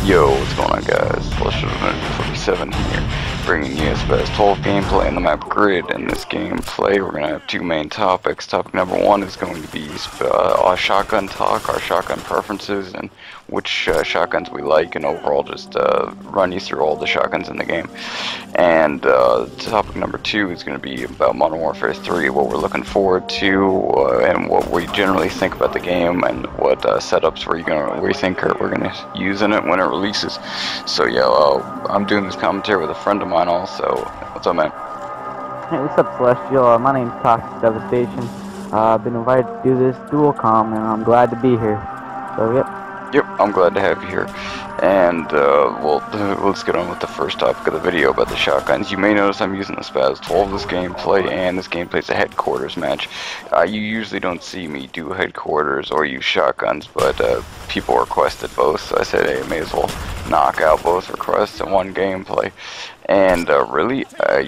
Yo, what's going on, guys? Slusher47 here, bringing you a Spas-12 gameplay in the map Grid. In this gameplay, we're going to have two main topics. Topic number one is going to be our shotgun talk, our shotgun preferences, and which shotguns we like, and overall just run you through all the shotguns in the game. And topic number two is going to be about Modern Warfare 3, what we're looking forward to, and what we generally think about the game, and what setups we think we're gonna use in it when it releases. So yeah, I'm doing this commentary with a friend of mine also. What's up, man? Hey, what's up, Celestial? My name's Toxic Devastation. I've been invited to do this dual comm, and I'm glad to be here. So, yep. Yep, I'm glad to have you here. And, well, let's get on with the first topic of the video about the shotguns. You may notice I'm using the Spas-12 this gameplay, and this gameplay is a headquarters match. You usually don't see me do headquarters or use shotguns, but people requested both, so I said, hey, I may as well knock out both requests in one gameplay. And really, I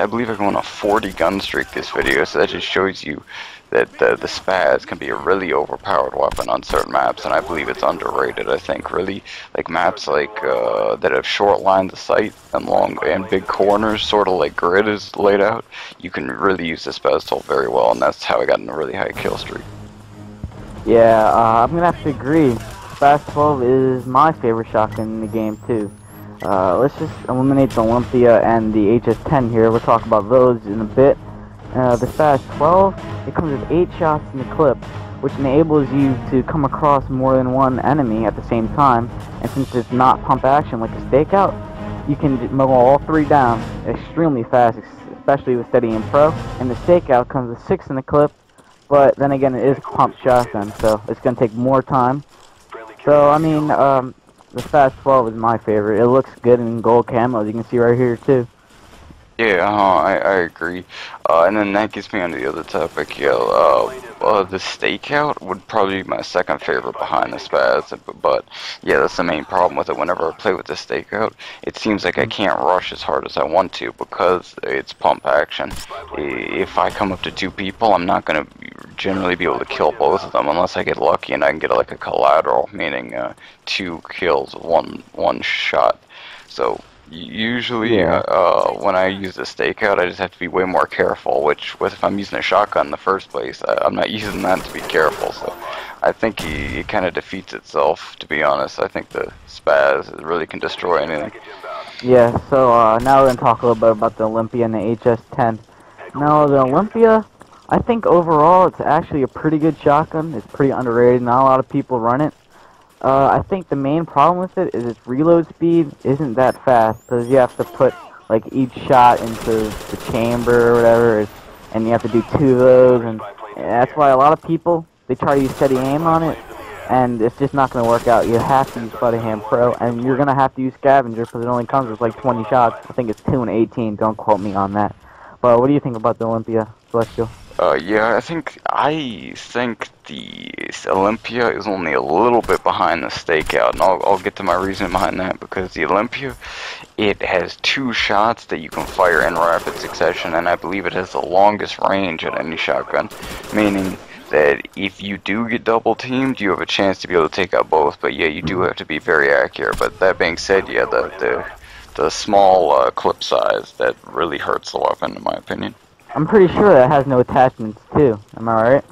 believe I'm going on a 40 gun streak this video, so that just shows you that the Spas can be a really overpowered weapon on certain maps, and I believe it's underrated. I think really, like maps like that have short lines of sight and long and big corners, sort of like Grid is laid out, you can really use the Spas-12 very well, and that's how I got in a really high kill streak. Yeah, I'm gonna have to agree. Spas-12 is my favorite shotgun in the game too. Let's just eliminate the Olympia and the HS-10 here. We'll talk about those in a bit. The Spas-12, it comes with 8 shots in the clip, which enables you to come across more than one enemy at the same time. And since it's not pump action like a stakeout, you can mow all 3 down extremely fast, especially with Steady and Pro. And the stakeout comes with 6 in the clip, but then again, it is pump shotgun, so it's going to take more time. So, I mean, the Spas-12 is my favorite. It looks good in gold camo, as you can see right here, too. Yeah, I agree. And then that gets me on to the other topic. Yeah, the stakeout would probably be my second favorite behind the Spas, but yeah, that's the main problem with it. Whenever I play with the stakeout, it seems like I can't rush as hard as I want to because it's pump action. If I come up to 2 people, I'm not gonna generally be able to kill both of them unless I get lucky and I can get like a collateral, meaning 2 kills with one shot. So usually, when I use the stakeout, I just have to be way more careful, which, if I'm using a shotgun in the first place, I'm not using that to be careful, so I think it kind of defeats itself, to be honest. I think the Spas really can destroy anything. Yeah, so now we're going to talk a little bit about the Olympia and the HS-10. Now, the Olympia, I think overall it's actually a pretty good shotgun. It's pretty underrated. Not a lot of people run it. I think the main problem with it is its reload speed isn't that fast, because you have to put like each shot into the chamber or whatever, and you have to do 2 of those, and that's why a lot of people, they try to use steady aim on it, and it's just not going to work out. You have to use Steady Aim Pro, and you're going to have to use Scavenger, because it only comes with like 20 shots. I think it's 2 and 18, don't quote me on that. But what do you think about the Olympia, Celestial? Yeah, I think the Olympia is only a little bit behind the stakeout, and I'll get to my reason behind that, because the Olympia, it has 2 shots that you can fire in rapid succession, and I believe it has the longest range at any shotgun, meaning that if you do get double teamed, you have a chance to be able to take out both, but yeah, you do have to be very accurate. But that being said, yeah, the small clip size, that really hurts the weapon, in my opinion. I'm pretty sure that has no attachments too. Am I right?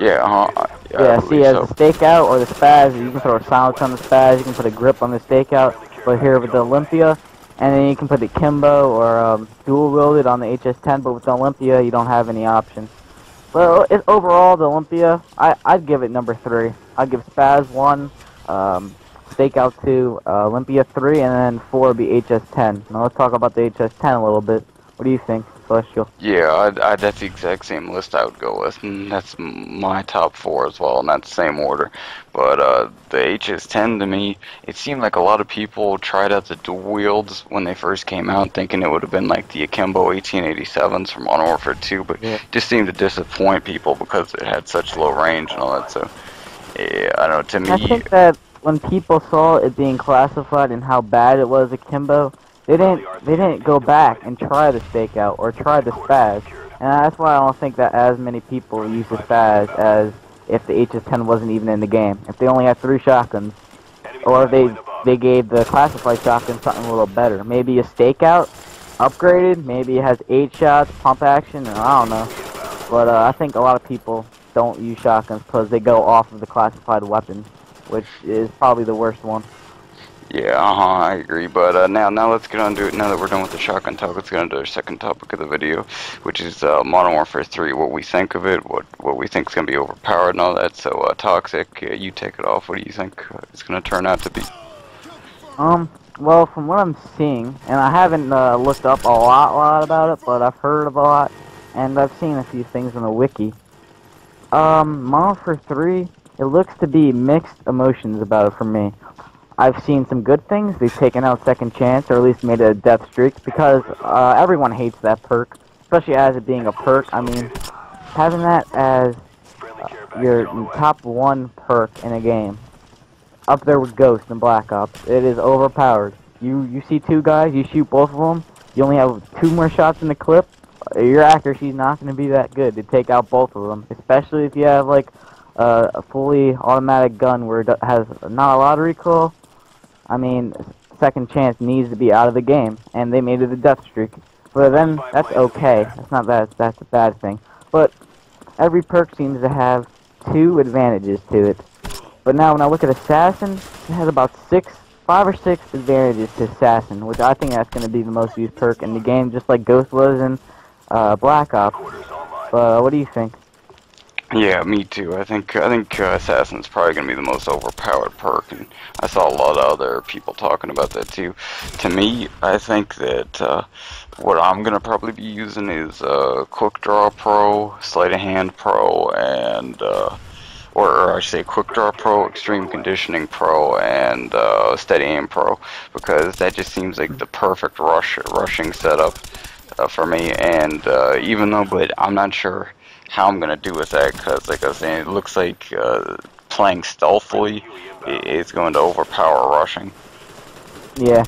Yeah, yeah, see, as the stakeout or the Spas, you can throw a silence on the Spas, you can put a grip on the stakeout, but here with the Olympia, and then you can put the Kimbo or dual wielded on the HS-10, but with the Olympia, you don't have any options. But overall, the Olympia, I'd give it number 3. I'd give Spas 1, stakeout 2, Olympia 3, and then 4 would be HS-10. Now let's talk about the HS-10 a little bit. What do you think, Celestial? Yeah, that's the exact same list I would go with, and that's my top 4 as well, in that same order. But the HS-10, to me, it seemed like a lot of people tried out the dual wields when they first came out, thinking it would have been like the Akimbo 1887s from Modern Warfare 2, but it just seemed to disappoint people because it had such low range and all that. So, yeah, I don't know, to me, I think that when people saw it being classified and how bad it was Akimbo, they didn't go back and try the stakeout or try the Spas, and that's why I don't think that as many people use the Spas as if the HS-10 wasn't even in the game. If they only had 3 shotguns, or if they they gave the classified shotgun something a little better. Maybe a stakeout, upgraded. Maybe it has 8 shots, pump action, and I don't know. But I think a lot of people don't use shotguns because they go off of the classified weapon, which is probably the worst one. Yeah, I agree. But now let's get on to it. Now that we're done with the shotgun talk, let's get on to our second topic of the video, which is Modern Warfare 3. What we think of it, what we think is gonna be overpowered, and all that. So, Toxic, you take it off. What do you think it's gonna turn out to be? Well, from what I'm seeing, and I haven't looked up a lot about it, but I've heard of a lot, and I've seen a few things in the wiki. Modern Warfare 3, it looks to be mixed emotions about it for me. I've seen some good things. They've taken out Second Chance, or at least made it a death streak, because everyone hates that perk, especially as it being a perk. I mean, having that as your top 1 perk in a game, up there with Ghost and Black Ops, it is overpowered. You see 2 guys, you shoot both of them, you only have 2 more shots in the clip, your accuracy is not going to be that good to take out both of them, especially if you have like a fully automatic gun where it has not a lot of recoil. I mean, Second Chance needs to be out of the game, and they made it a death streak. But then, that's okay. That's not bad. That's a bad thing. But every perk seems to have 2 advantages to it. But now, when I look at Assassin, it has about 5 or 6 advantages to Assassin, which I think that's going to be the most used perk in the game, just like Ghost was in Black Ops. But what do you think? Yeah, me too. I think Assassin's probably gonna be the most overpowered perk, and I saw a lot of other people talking about that too. To me, I think that what I'm gonna probably be using is Quick Draw Pro, Sleight of Hand Pro, and or I should say Quick Draw Pro, Extreme Conditioning Pro, and Steady Aim Pro, because that just seems like the perfect rushing setup for me. And but I'm not sure how I'm gonna do with that, because like I was saying, it looks like playing stealthily is going to overpower rushing. Yeah.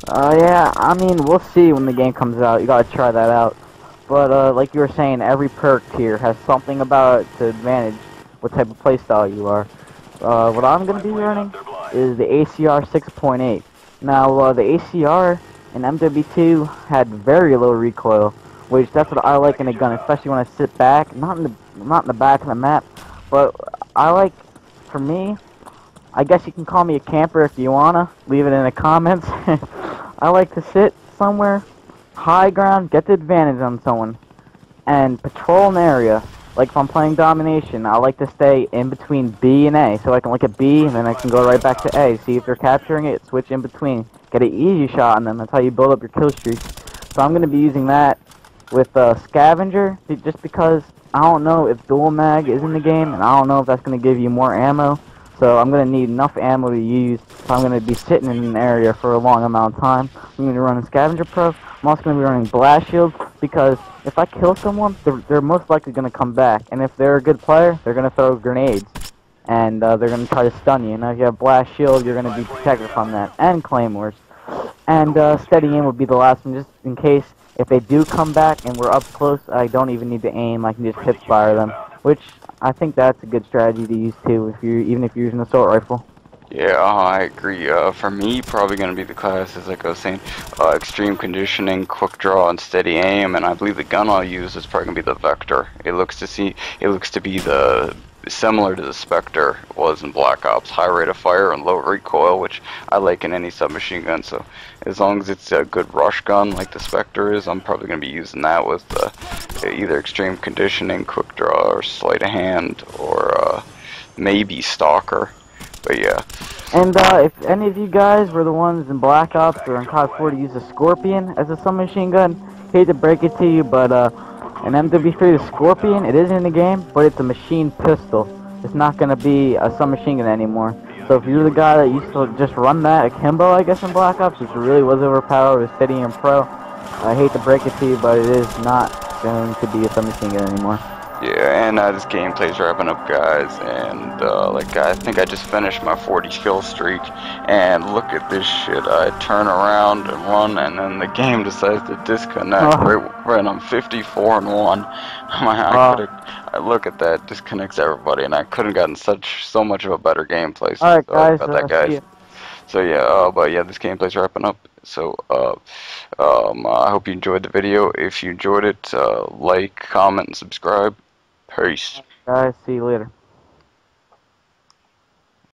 Yeah, I mean, we'll see when the game comes out. You gotta try that out. But like you were saying, every perk here has something about it to advantage what type of playstyle you are. What I'm gonna be running is the ACR 6.8. Now, the ACR in MW2 had very low recoil, which that's what I like in a gun, especially when I sit back, not in the back of the map, but I like, for me, I guess you can call me a camper if you wanna, leave it in the comments. I like to sit somewhere, high ground, get the advantage on someone, and patrol an area. Like if I'm playing domination, I like to stay in between B and A, so I can look at B and then I can go right back to A, see if they're capturing it, switch in between, get an easy shot on them. That's how you build up your kill streak. So I'm gonna be using that with Scavenger, just because I don't know if dual mag is in the game, and I don't know if that's going to give you more ammo. So I'm going to need enough ammo to use, so I'm going to be sitting in an area for a long amount of time. I'm going to be running Scavenger Pro. I'm also going to be running Blast Shield, because if I kill someone, they're most likely going to come back. And if they're a good player, they're going to throw grenades, and they're going to try to stun you. Now if you have Blast Shield, you're going to be protected from that, and Claymores. And Steady Aim would be the last one, just in case if they do come back and we're up close, I don't even need to aim. I can just hip fire them, which I think that's a good strategy to use too, even if you're using an assault rifle. Yeah, I agree. For me, probably going to be the classes, like I was saying, Extreme Conditioning, Quick Draw, and Steady Aim, and I believe the gun I'll use is probably going to be the Vector. It looks to be similar to the Spectre was in Black Ops, high rate of fire and low recoil, which I like in any submachine gun. So as long as it's a good rush gun like the Spectre is, I'm probably going to be using that with either Extreme Conditioning, Quick Draw, or Sleight of Hand, or maybe Stalker. But yeah. And if any of you guys were the ones in Black Ops or in COD 4 to use a Scorpion as a submachine gun, hate to break it to you, but in MW3, the Scorpion, it is in the game, but it's a machine pistol. It's not going to be a submachine gun anymore. So if you're the guy that used to just run that akimbo, I guess, in Black Ops, which really was overpowered with Steady and Pro, I hate to break it to you, but it is not going to be a submachine gun anymore. Yeah, and this gameplay's wrapping up, guys, and I think I just finished my 40 kill streak, and look at this shit. I turn around and run, and then the game decides to disconnect. Right, I'm 54 and 1. I look at that, disconnects everybody, and I couldn't gotten so much of a better gameplay. So Alright, guys, about that, guys. So yeah, but yeah, this gameplay's wrapping up. So I hope you enjoyed the video. If you enjoyed it, like, comment, and subscribe. Peace. Guys, see you later.